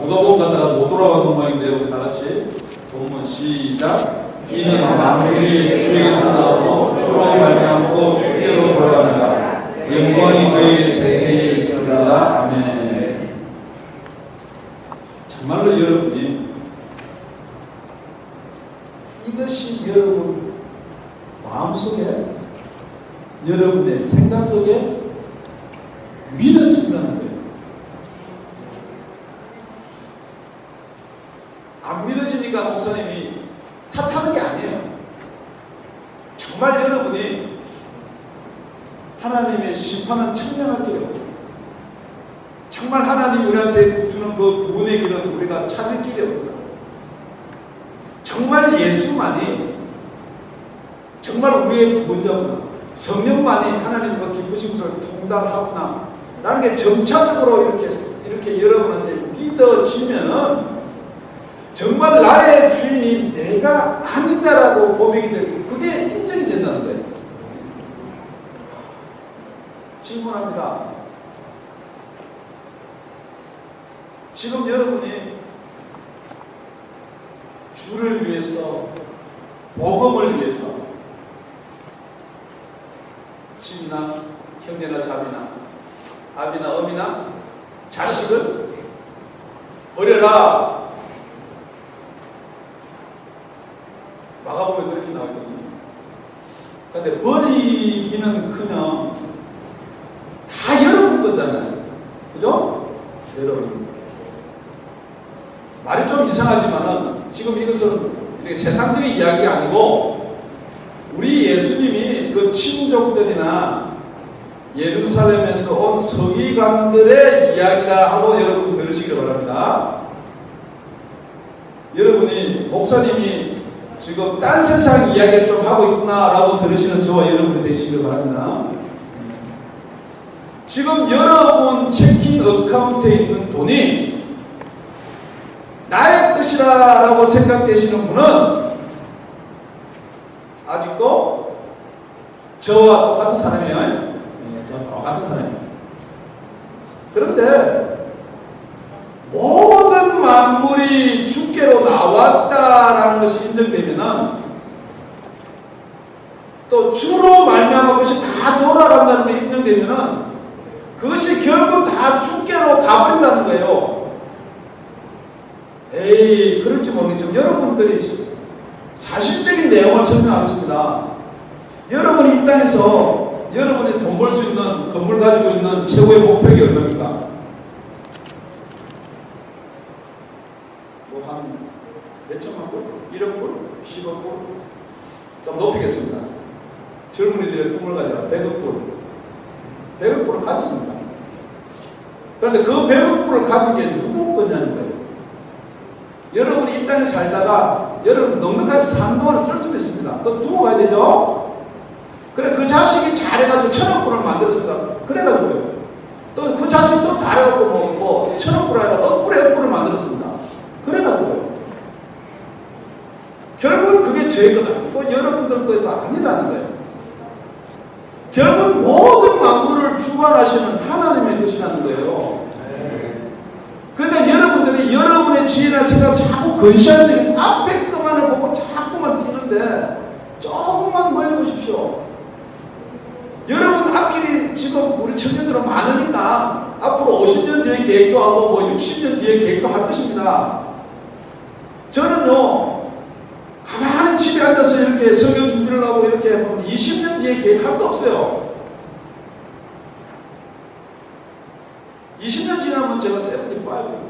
누가복음 갔다가 못 돌아가는 모양인데요. 우리 다 같이 본문 시작. 이는 만물이 주에게서 나오고 주로 말미암고 주께로 돌아갑니다. 영광이 그에게 세세히 있습니다. 아멘. 정말로 여러분이 이것이 여러분 마음속에, 여러분의 생각 속에 믿어진다는 거예요. 안 믿어지니까 목사님이 탓하는 게 아니에요. 정말 여러분이 하나님의 심판은 청량할 길이 없고, 정말 하나님 우리한테 주는 그 구원의 길은 우리가 찾을 길이 없구나. 정말 예수만이 정말 우리의 구원자구나. 성령만이 하나님과 기쁘신 것을 통달하구나 라는 게 점차적으로 이렇게 여러분한테 믿어지면 정말 나의 주인이 내가 아니다라고 고백이 되고 그게 인정이 된다는 거예요. 질문합니다. 지금 여러분이 주를 위해서, 복음을 위해서 집이나 형제나 자비나 아비나 어미나 자식을 버려라. 마가복음에 그렇게 나와 있거든요. 근데 버리기는커녕 다 여러분 거잖아요. 그죠? 여러분. 말이 좀 이상하지만은 지금 이것은 세상적인 이야기가 아니고 우리 예수님이 그 친족들이나 예루살렘에서 온 서기관들의 이야기라 하고 여러분 들으시길 바랍니다. 여러분이 목사님이 지금 딴 세상 이야기를 좀 하고 있구나라고 들으시는 저와 여러분이 되시길 바랍니다. 지금 여러분 체킹 어카운트에 있는 돈이 나의 것이라고 생각되시는 분은 아직도 저와 똑같은 사람이에요. 저와 똑같은 사람이에요. 그런데 모든 만물이 주께로 나왔다라는 것이 인정되면은 또 주로 말미암아 것이 다 돌아간다는 게 인정되면은 그것이 결국 다 주께로 가버린다는 거예요. 에이, 그럴지 모르겠지만 여러분들이 사실적인 내용을 설명하겠습니다. 여러분이 이 땅에서 여러분이 돈 벌 수 있는 건물 가지고 있는 최고의 목표가 얼마입니까? 뭐 한 몇천만 불? 1억 불? 10억 불? 좀 높이겠습니다. 젊은이들의 꿈을 가지고 100억 불. 100억 불을 가졌습니다. 그런데 그 100억 불을 가진 게 누구 거냐는 거예요. 여러분이 이 땅에 살다가 여러분 넉넉하게 사는 동안 쓸 수도 있습니다. 그거 두고 가야 되죠? 그래, 그 자식이 잘해가지고 1000억 불을 만들었습니다. 그래가지고요. 또 그 자식이 또 잘해가지고 뭐 1000억 불 아니라 억불의 억불을 만들었습니다. 그래가지고요. 결국은 그게 제 것 아니고 여러분들 것도 아니라는 거예요. 결국 모든 만물을 주관하시는 하나님의 것이라는 거예요. 그러니까 여러분들이 여러분의 지혜나 생각 자꾸 근시안적인 앞에 것만을 보고 자꾸만 뛰는데 조금만 멀리 보십시오. 여러분 앞길이 지금 우리 청년들은 많으니까 앞으로 50년 뒤에 계획도 하고 뭐 60년 뒤에 계획도 할 것입니다. 저는요 가만히 집에 앉아서 이렇게 성경 준비를 하고 이렇게 하면 20년 뒤에 계획할 거 없어요. 20년 지나면 제가 75이에요.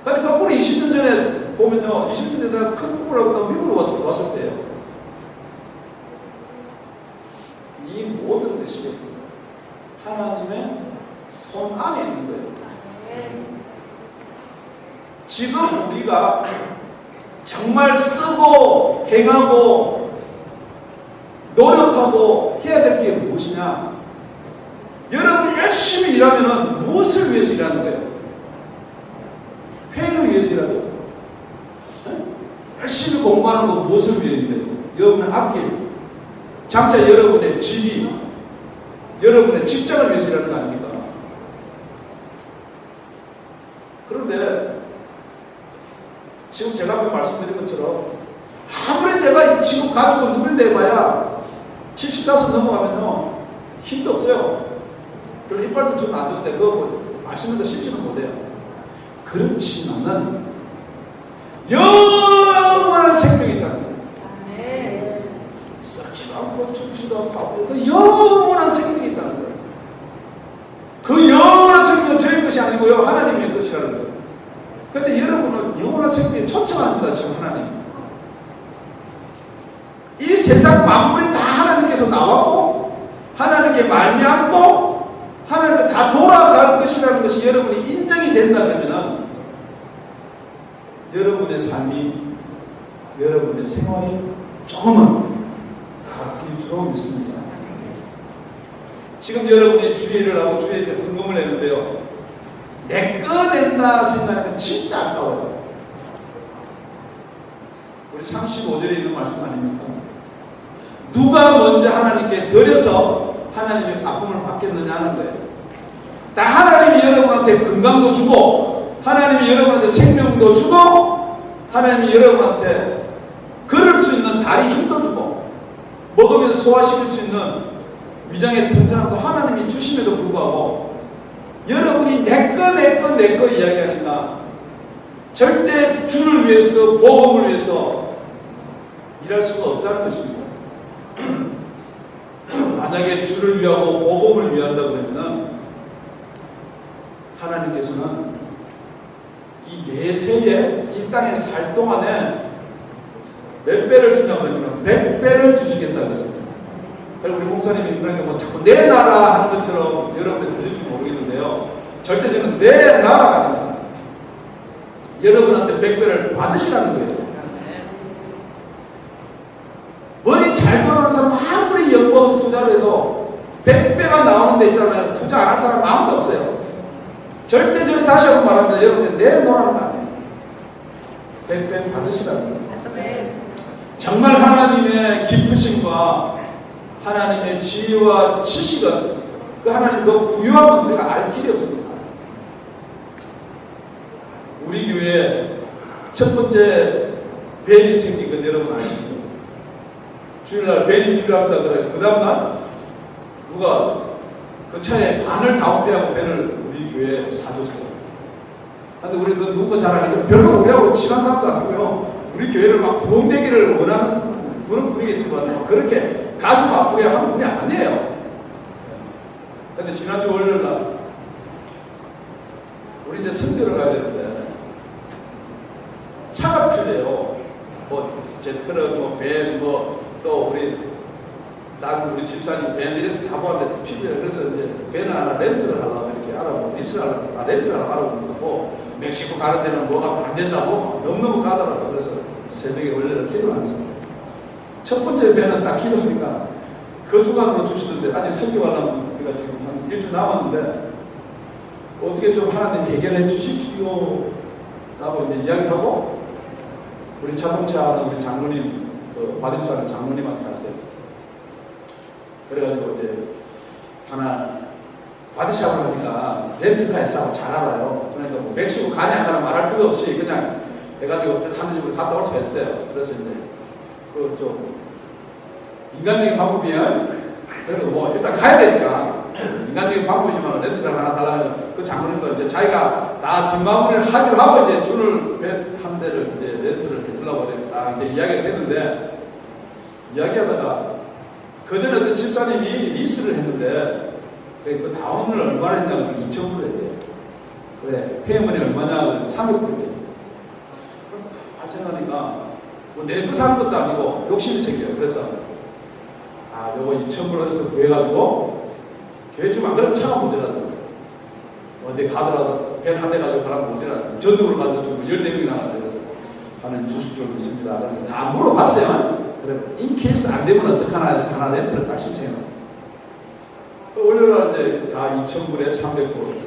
근데 거꾸로 20년 전에 보면요, 20년 전에 내가 큰 꿈을 하고 나 미국에 왔을 때예요. 이 모든 것이 하나님의 손 안에 있는 거예요. 지금 우리가 정말 쓰고 행하고 노력하고 해야 될 게 무엇이냐? 여러분이 열심히 일하면 무엇을 위해서 일하는 거예요? 회의를 위해서 일하죠. 열심히 공부하는 거 무엇을 위해 일해요? 여러분의 앞길, 장차 여러분의 집이, 여러분의 직장을 위해서 일하는 거 아닙니까? 그런데 지금 제가 앞에 말씀드린 것처럼 아무리 내가 지금 가지고 누린다 해봐야 75 넘어가면요 힘도 없어요. 별로 이빨도 좀 안 좋은데 그거 뭐 맛있는 거 씹지는 못해요. 그렇지만은 영원한 생명이 있다는 거예요. 썩지도 않고 죽지도 않고 그 영원한 생명이 있다는 거예요. 그 영원한 생명은 저의 것이 아니고요 하나님의 것이라는 거예요. 그런데 여러분은 영원한 생명에 초청합니다. 지금 하나님. 이 세상 만물이 다 하나님께서 나왔고 하나님께 말미암고 하나님께 다 돌아갈 것이라는 것이 여러분이 인정이 된다 그러면 여러분의 삶이 여러분의 생활이 조금은 바뀔 줄 믿습니다. 지금 여러분이 주일을 하고 주일에 헌금을 했는데요 내 거 낸다 생각하니까 진짜 아까워요. 우리 35절에 있는 말씀 아닙니까? 누가 먼저 하나님께 드려서 하나님의 갚음을 받겠느냐 하는 거예요. 다 하나님이 여러분한테 건강도 주고 하나님이 여러분한테 생명도 주고 하나님이 여러분한테 걸을 수 있는 다리 힘도 주고 먹으면서 소화시킬 수 있는 위장의 튼튼함도 하나님이 주심에도 불구하고 여러분이 내거 이야기하니까 절대 주를 위해서 복음을 위해서 일할 수가 없다는 것입니다. 만약에 주를 위하고 복음을 위한다 그러면은 하나님께서는 이 내세에 이 땅에 살 동안에 몇 배를 주냐 그러면 100배를 주시겠다 그랬습니다. 그리고 우리 목사님이 그러니까 뭐 자꾸 내 나라 하는 것처럼 여러분들 들릴지 모르겠는데요. 절대 저는 내 나라가 아닙니다. 여러분한테 100배를 받으시라는 거예요. 머리 잘 돌아가는 사람 아무리 연구하고 투자를 해도 100배가 나오는 데 있잖아요. 투자 안 할 사람 아무도 없어요. 절대 저는 다시 한번 말합니다. 여러분들 내 노라는 거 아니에요. 100배 받으시라는 거예요. 정말 하나님의 기쁘심과 하나님의 지혜와 지식은 그 하나님 그 부유함은 우리가 알 길이 없습니다. 우리 교회에 첫 번째 벤이 생긴 건 여러분 아시죠? 주일날 벤이 필요합니다. 그래. 그 다음날 누가 그 차에 반을 다운페하고 벤을 우리 교회에 사줬어요. 근데 우리 그 누구 잘 알겠죠? 별로 우리하고 친한 사람도 아니고요. 우리 교회를 막 부흥되기를 원하는 그런 분이겠지만 그렇게 가슴 아프게 하는 분이 아니에요. 근데 지난주 월요일날 우리 이제 선교를 가야 되는데 차가 필요해요. 뭐 제트럭, 뭐 밴, 뭐 또 우리 다른 우리 집사님 밴들에서 가보았는데 필요해요. 그래서 이제 밴을 하나 렌트를 하려고 이렇게 알아보고 리스를 하려고 렌트를 하려고 알아보고 멕시코 가는 데는 뭐가 안 된다고 너무너무 가더라고요. 그래서 새벽에 원래는 기도를 안 했어요. 첫 번째 배는 딱 기도하니까 그 주간으로 주시던데 아직 설교하려면 우리가 지금 한 일주 남았는데 어떻게 좀 하나님 해결해 주십시오 라고 이제 이야기를 하고 우리 자동차 하는 우리 장로님 그 받으시라는 장로님한테 갔어요. 그래가지고 이제 하나 받으시라고 하니까 렌트카에 싸고 잘 알아요. 그러니까 뭐 멕시코 가냐 안 가냐 말할 필요 없이 그냥 해가지고 하는 집으로 갔다 올 수 있어요. 그래서 이제 그 좀 인간적인 방법이면 그래도 뭐 일단 가야 되니까 인간적인 방법이지만 렌트카를 하나 달라면 그 장로님도 이제 자기가 다 뒷마무리를 하기로 하고 이제 줄을 한 대를 이제 렌트를 해주려고 딱 이제 이야기가 됐는데 이야기하다가 그 전에 어떤 집사님이 리스를 했는데 그 다운을 얼마나 했냐면 2,000불 했대요. 그래 페이먼이 얼마냐 300불이에요. 생각하니까 뭐 내 거 사는 것도 아니고 욕심이 생겨요. 그래서 요거 2,000불 구해가지고 교회 좀 안 그래도 차가 문제라도 어디 가더라도 밴 한 대 가지고 가라면 문제라도 전등으로 가도 주고 14명이 나가는데 그래서 하나님 주실 줄 믿습니다. 그래서 다 물어봤어요. 그래 인케이스 안 되면 어떡하나 해서 하나 렌트를 딱 신청해요. 월요일날 이제 다 2,000불에 300불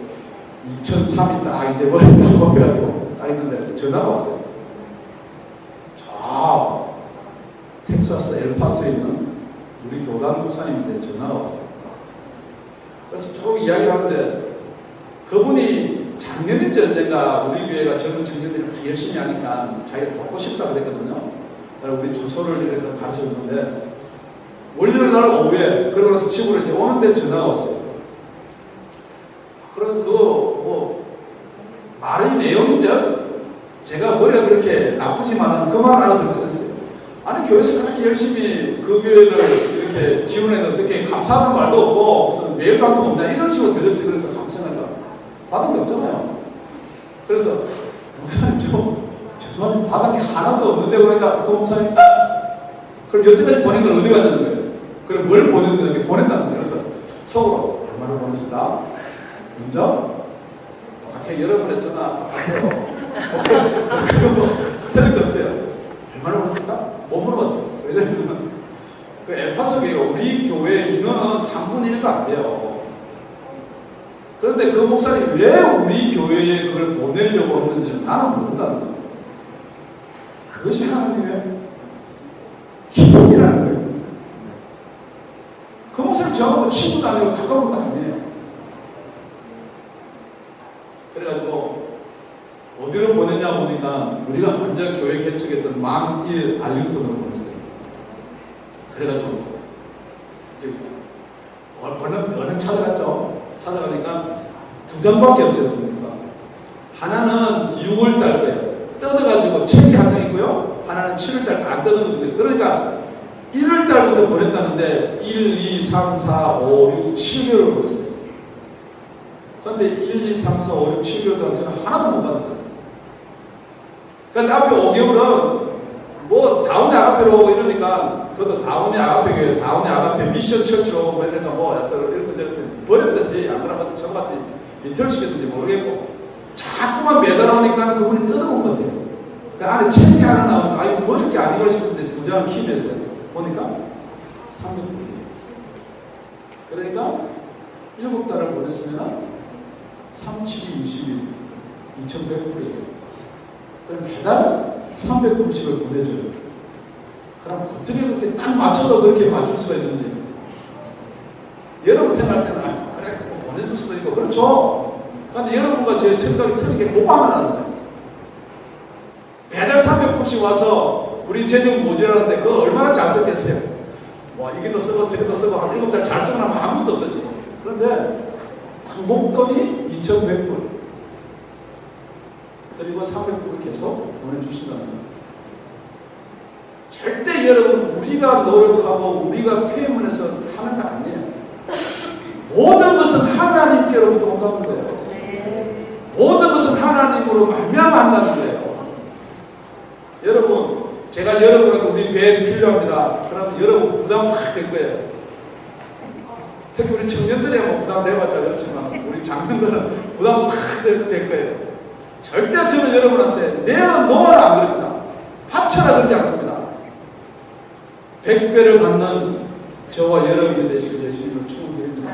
2,003이 딱 이제 머리 딱 꼽혀가지고 딱 있는데 전화가 왔어요. 텍사스 엘파소에 있는 우리 교단 목사님인데 전화가 왔어요. 그래서 쭉 이야기를 하는데 그분이 작년인지 언젠가 우리 교회가 젊은 청년들이 열심히 하니까 자기가 돕고 싶다 그랬거든요. 그래서 우리 주소를 이렇게 가르쳐줬는데 월요일 날 오후에 그러면서 집으로 이제 오는데 전화가 왔어요. 그래서 뭐 말의 내용인즉 제가 머리가 그렇게 나쁘지만은 그 말 알아들을 수 있어요. 아니 교회에서 그렇게 열심히 그 교회를 이렇게 지원했는데 어떻게 감사하는 말도 없고 무슨 메일도 한 통 없냐 이런 식으로 들렸어요. 그래서 감사합니다. 받은 게 없잖아요. 그래서 목사님 좀 죄송합니다. 받은 게 하나도 없는데 그러니까 그 목사님 그럼 여태까지 보낸 건 어디 갔냐는 거예요. 그럼 뭘 보냈는데 보냈다는 거예요. 그래서 속으로 얼마나 보냈을까? 먼저 같아 여러 번 했잖아. 그리고 틀린 거 없어요. 얼마나 보냈을까? 못 물어봤어요. 왜냐면 그 엘파소 교회가 우리 교회 인원은 3분의 1도 안 돼요. 그런데 그 목사님이 왜 우리 교회에 그걸 보내려고 했는지 나는 모른다는 거예요. 그것이 하나님의 기쁨이라는 거예요. 그 목사님 저하고 친구도 아니고 가까운 것도 아니에요. 그래가지고 어디로 보내냐 보니까 우리가 먼저 교회 개척했던 망일 알림톤으로 보냈어요. 그래가지고 은행 찾아갔죠. 찾아가니까 두 장밖에 없어요. 하나는 6월달 거예요. 뜯어가지고 책이 한 장 있고요. 하나는 7월달 안 뜯은 것도 있어요. 그러니까 1월 달부터 보냈다는데 1, 2, 3, 4, 5, 6, 7개월을 보냈어요. 그런데 1, 2, 3, 4, 5, 6, 7개월 동안 저는 하나도 못 받았잖아요. 그런데 앞에 5개월은 뭐 다운의 아가페로 오고 이러니까 그것도 다운의 아가페교회, 다운의 아가페 미션 철치로 오고 이러니까 뭐 이렇든 저렇든 버렸든지 안 그러면 저같이 이틀시켰든지 모르겠고 자꾸만 매달아오니까 그분이 뜯어본 것 같아요. 그 안에 책이 하나 나오니까 아 이거 버릴 게 아니고 싶었는데 두 장을 킵했어요. 보니까 300불이에요. 그러니까 7달을 보냈으면 3, 7, 20일 2,100불이에요. 그럼 매달 300불씩을 보내줘요. 그럼 어떻게 그렇게 딱 맞춰도 그렇게 맞출 수가 있는지. 여러분 생각할 때는 아, 그래 그거 보내줄 수도 있고 그렇죠. 그런데 여러분과 제 생각이 틀리게 그거 하나라는 거예요. 매달 300불씩 와서 우리 재정 모자라는데 그거 얼마나 잘 썼겠어요. 뭐 이게도 쓰고 저게도 쓰고 한 7달 잘 쓰고 나면 아무것도 없었지. 그런데 목돈이 2,100불 그리고 300불을 계속 보내주신다는 거예요. 절대 여러분 우리가 노력하고 우리가 폐문해서 하는 거 아니에요. 모든 것은 하나님께로부터 온다는 거예요. 모든 것은 하나님으로 말미암아 거예요. 여러분 제가 여러분한테 우리 배에 필요합니다. 그러면 여러분 부담 확 될 거예요. 특히 우리 청년들이 뭐 부담 내봤자 그렇지만 우리 장년들은 부담 확 될 거예요. 절대 저는 여러분한테 내어놓아라 안 그럽니다. 바쳐라 그러지 않습니다. 100배를 받는 저와 여러분이 되시길 예수님을 축원드립니다.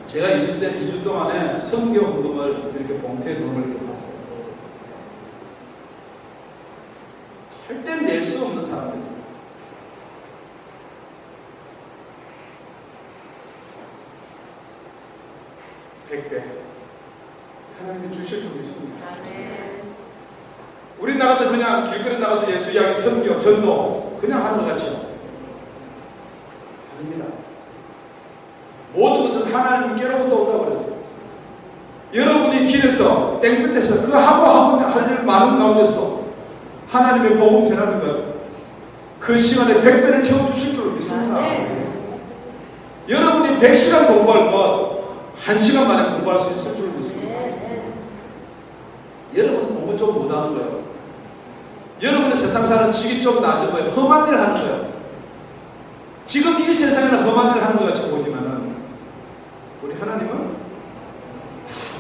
제가 2주 동안에 선교 헌금을 이렇게 봉투에 돈을 이렇게 봤어요. 절대 낼 수 없는 사람들이에요. 100배 하나님이 주실 줄 믿습니다. 우리 나가서 그냥 길거리 나가서 예수 이야기 선교 전도 그냥 하는 것 같죠? 아닙니다. 모든 것은 하나님께로부터 온다고 그랬어요. 여러분이 길에서 땡볕에서 그 하고 할 일 많은 가운데서 하나님의 복음 전하는 것 그 시간에 100배를 채워주실 줄 믿습니다. 여러분이 100시간 공부할 것 1시간 만에 공부할 수 있을 줄 믿습니다. 여러분은 공부 좀 못하는 거예요. 여러분의 세상 사는 직이 좀 낮은 거예요. 험한 일을 하는 거예요. 지금 이 세상에는 험한 일을 하는 것 같이 보이지만은 우리 하나님은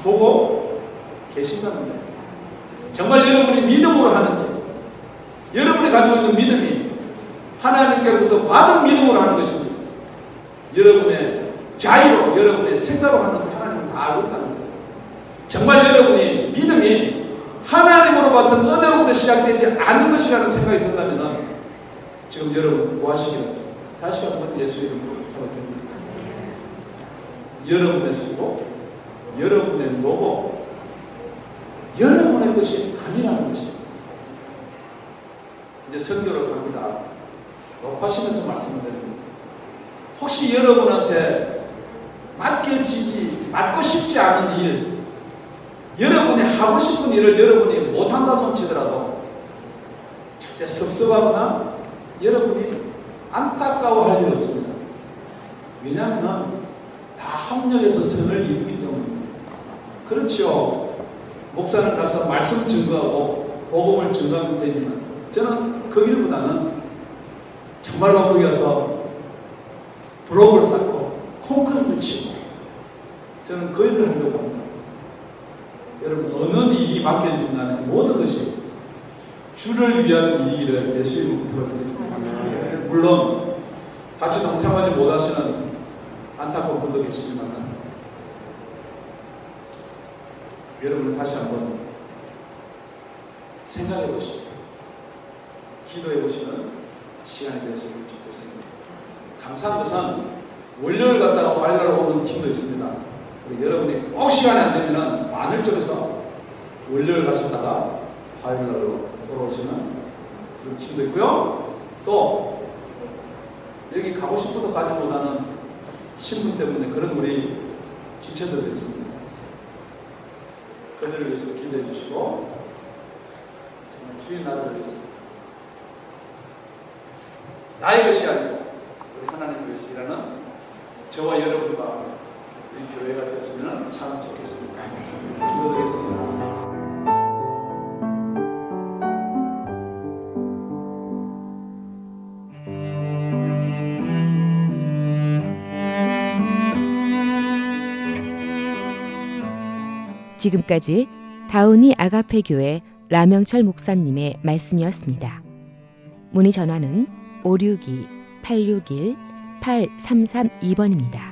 보고 계신다는 거예요. 정말 여러분이 믿음으로 하는지 여러분이 가지고 있는 믿음이 하나님께로부터 받은 믿음으로 하는 것인지 여러분의 자유로 여러분의 생각으로 하는 것을 하나님은 다 알고 있다는 거예요. 정말 여러분이 믿음이 하나님으로 받은 은혜로부터 시작되지 않는 것이라는 생각이 든다면 지금 여러분 구하시기를 다시 한번 예수 이름으로 부탁드립니다. 여러분의 수고, 여러분의 노고, 여러분의 것이 아니라는 것이 이제 선교를 갑니다. 높아시면서 말씀을 드립니다. 혹시 여러분한테 맡고 싶지 않은 일, 여러분이 하고 싶은 일을 여러분이 못한다 손치더라도 절대 섭섭하거나 여러분이 안타까워할 일 없습니다. 왜냐하면 다 합력해서 선을 이루기 때문입니다. 그렇죠. 목사는 가서 말씀 증거하고 복음을 증거하면 되지만 저는 그 일보다는 정말로 거기 가서 블록을 쌓고 콘크리트를 치고 저는 그 일을 하려고 합니다. 여러분 어느 일이 맡겨진 간에 모든 것이 주를 위한 일을 예수님을 부탁드립니다. 물론 같이 동참하지 못하시는 안타까운 분도 계시지만 여러분을 다시 한번 생각해 보시고 기도해 보시는 시간이 되었으면 좋겠습니다. 감사한 것은 월요일 갔다가 화요일날 오는 팀도 있습니다. 여러분이 꼭 시간이 안 되면 많을 쪽에서 월요일 가셨다가 화요일날로 돌아오시는 그런 팀도 있고요. 또 여기 가고 싶어도 가지 못하는 신분 때문에 그런 우리 지체들도 있습니다. 그들을 위해서 기도해 주시고 정말 주의 나라를 위해서 나의 것이 아니고 우리 하나님 위해서 일하는 저와 여러분과 우리 교회가 됐으면 참 좋겠습니다. 기도드리겠습니다. 지금까지 다운이 아가페 교회 라명철 목사님의 말씀이었습니다. 문의 전화는 562-861-8332번입니다.